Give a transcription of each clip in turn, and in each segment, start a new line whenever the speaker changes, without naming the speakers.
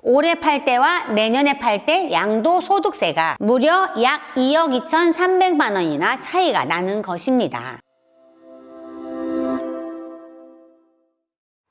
올해 팔 때와 내년에 팔 때 양도소득세가 무려 약 2억 2,300만 원이나 차이가 나는 것입니다.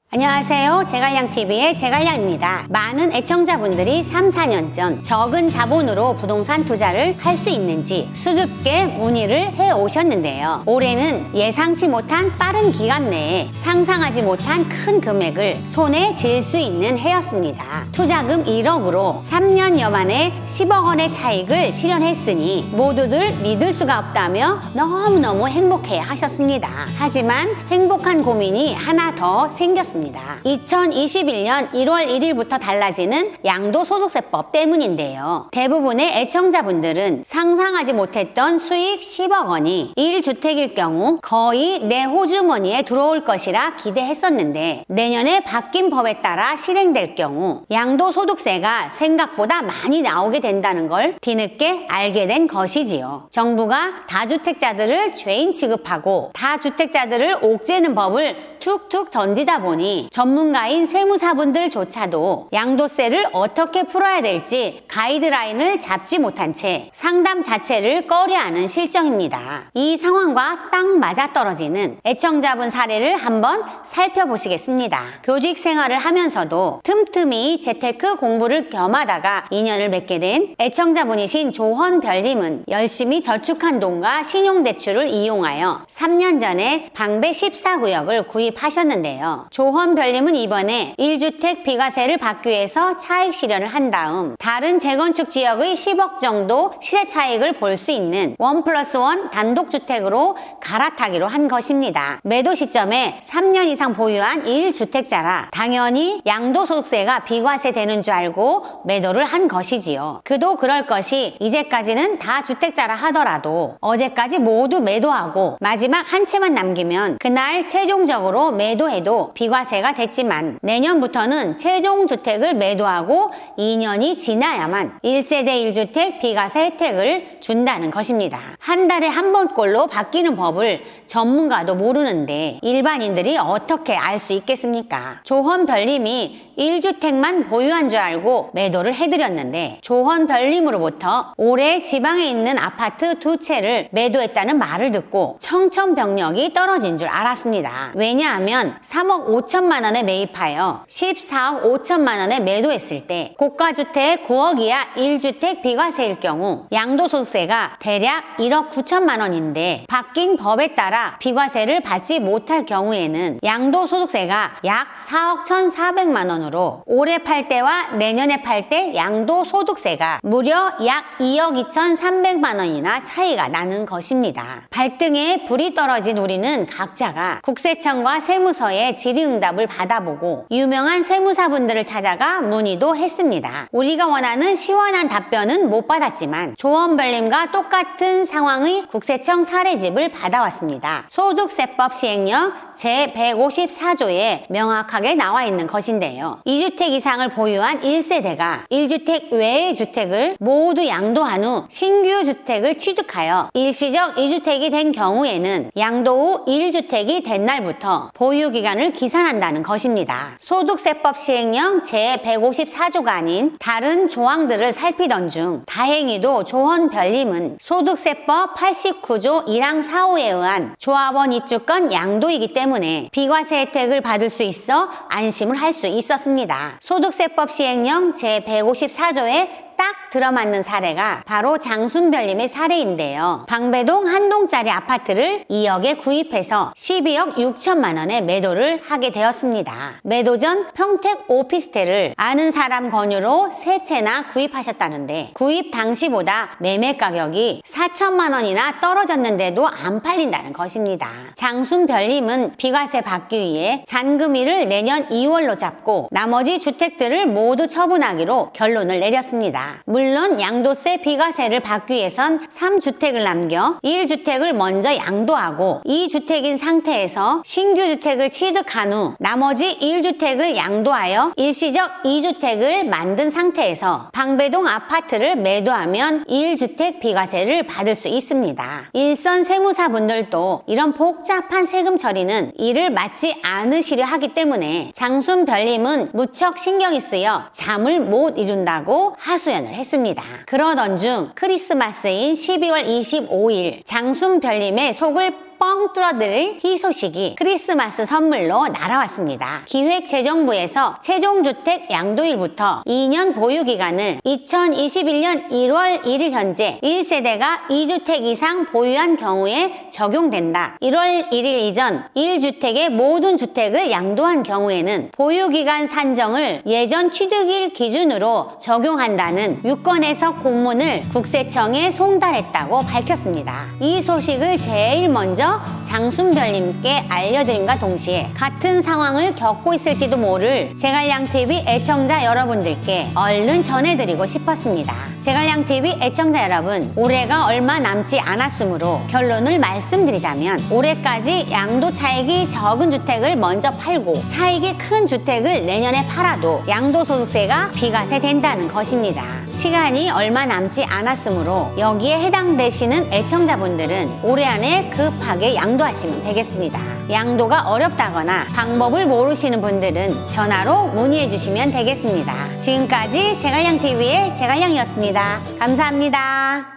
안녕하세요. 제갈량TV의 제갈량입니다. 많은 애청자분들이 3, 4년 전 적은 자본으로 부동산 투자를 할 수 있는지 수줍게 문의를 해오셨는데요. 올해는 예상치 못한 빠른 기간 내에 상상하지 못한 큰 금액을 손에 쥘 수 있는 해였습니다. 투자금 1억으로 3년여 만에 10억 원의 차익을 실현했으니 모두들 믿을 수가 없다며 너무너무 행복해 하셨습니다. 하지만 행복한 고민이 하나 더 생겼습니다. 2021년 1월 1일부터 달라지는 양도소득세법 때문인데요. 대부분의 애청자분들은 상상하지 못했던 수익 10억 원이 1주택일 경우 거의 내 호주머니에 들어올 것이라 기대했었는데 내년에 바뀐 법에 따라 실행될 경우 양도소득세가 생각보다 많이 나오게 된다는 걸 뒤늦게 알게 된 것이지요. 정부가 다주택자들을 죄인 취급하고 다주택자들을 옥죄는 법을 툭툭 던지다 보니 전문가인 세무사분들조차도 양도세를 어떻게 풀어야 될지 가이드라인을 잡지 못한 채 상담 자체를 꺼려하는 실정입니다. 이 상황과 딱 맞아떨어지는 애청자분 사례를 한번 살펴보시겠습니다. 교직 생활을 하면서도 틈틈이 재테크 공부를 겸하다가 인연을 맺게 된 애청자분이신 조헌별님은 열심히 저축한 돈과 신용대출을 이용하여 3년 전에 방배 14구역을 구입하셨는데요. 조헌별님은 이번에 1주택 비과세를 받기 위해서 차익 실현을 한 다음 다른 재건축 지역의 10억 정도 시세 차익을 볼 수 있는 1+1 단독주택으로 갈아타기로 한 것입니다. 매도 시점에 3년 이상 보유한 1주택자라 당연히 양도소득세가 비과세 되는 줄 알고 매도를 한 것이지요. 그도 그럴 것이 이제까지는 다 주택자라 하더라도 어제까지 모두 매도하고 마지막 한 채만 남기면 그날 최종적으로 매도해도 비과세가 됐지만 내년부터는 최종주택을 매도하고 2년이 지나야만 1세대 1주택 비과세 혜택을 준다는 것입니다. 한 달에 한 번꼴로 바뀌는 법을 전문가도 모르는데 일반인들이 어떻게 알 수 있겠습니까? 조헌별님이 1주택만 보유한 줄 알고 매도를 해드렸는데 조헌별님으로부터 올해 지방에 있는 아파트 2채를 매도했다는 말을 듣고 청천벽력이 떨어진 줄 알았습니다. 왜냐하면 3억 5천만 원에 매입하여 14억 5천만 원에 매도했을 때 고가주택 9억 이하 1주택 비과세일 경우 양도소득세가 대략 1억 9천만 원인데 바뀐 법에 따라 비과세를 받지 못할 경우에는 양도소득세가 약 4억 1,400만 원으로 올해 팔 때와 내년에 팔 때 양도소득세가 무려 약 2억 2,300만 원이나 차이가 나는 것입니다. 발등에 불이 떨어진 우리는 각자가 국세청과 세무서에 질의응답을 받아보고 유명한 세무사분들을 찾아가 문의도 했습니다. 우리가 원하는 시원한 답변은 못 받았지만 조헌별님과 똑같은 상황의 국세청 사례집을 받아왔습니다. 소득세법 시행령 제154조에 명확하게 나와 있는 것인데요. 2주택 이상을 보유한 1세대가 1주택 외의 주택을 모두 양도한 후 신규 주택을 취득하여 일시적 2주택이 된 경우에는 양도 후 1주택이 된 날부터 보유기간을 기산한다는 것입니다. 소득세법 시행령 제154조가 아닌 다른 조항들을 살피던 중 다행히도 조헌별님은 소득세법 89조 1항 4호에 의한 조합원 입주권 양도이기 때문에 비과세 혜택을 받을 수 있어 안심을 할 수 있었습니다. 소득세법 시행령 제154조에 딱 들어맞는 사례가 바로 장순별님의 사례인데요. 방배동 한 동짜리 아파트를 2억에 구입해서 12억 6천만 원에 매도를 하게 되었습니다. 매도 전 평택 오피스텔을 아는 사람 권유로 3채나 구입하셨다는데 구입 당시보다 매매 가격이 4천만 원이나 떨어졌는데도 안 팔린다는 것입니다. 장순별님은 비과세 받기 위해 잔금일을 내년 2월로 잡고 나머지 주택들을 모두 처분하기로 결론을 내렸습니다. 있습니다. 물론 양도세 비과세를 받기 위해선 3주택을 남겨 1주택을 먼저 양도하고 2주택인 상태에서 신규 주택을 취득한 후 나머지 1주택을 양도하여 일시적 2주택을 만든 상태에서 방배동 아파트를 매도하면 1주택 비과세를 받을 수 있습니다. 일선 세무사분들도 이런 복잡한 세금 처리는 일을 맡지 않으시려 하기 때문에 장순별님은 무척 신경이 쓰여 잠을 못 이룬다고 하소연을 했습니다. 그러던 중 크리스마스인 12월 25일 장순별님의 속을 뻥 뚫어드릴 희소식이 크리스마스 선물로 날아왔습니다. 기획재정부에서 최종주택 양도일부터 2년 보유기간을 2021년 1월 1일 현재 1세대가 2주택 이상 보유한 경우에 적용된다. 1월 1일 이전 1주택의 모든 주택을 양도한 경우에는 보유기간 산정을 예전 취득일 기준으로 적용한다는 유권해서 공문을 국세청에 송달했다고 밝혔습니다. 이 소식을 제일 먼저 장순별님께 알려드림과 동시에 같은 상황을 겪고 있을지도 모를 제갈량TV 애청자 여러분들께 얼른 전해드리고 싶었습니다. 제갈량TV 애청자 여러분, 올해가 얼마 남지 않았으므로 결론을 말씀드리자면 올해까지 양도 차익이 적은 주택을 먼저 팔고 차익이 큰 주택을 내년에 팔아도 양도소득세가 비과세 된다는 것입니다. 시간이 얼마 남지 않았으므로 여기에 해당되시는 애청자분들은 올해 안에 급하게 양도하시면 되겠습니다. 양도가 어렵다거나 방법을 모르시는 분들은 전화로 문의해 주시면 되겠습니다. 지금까지 제갈량TV의 제갈량이었습니다. 감사합니다.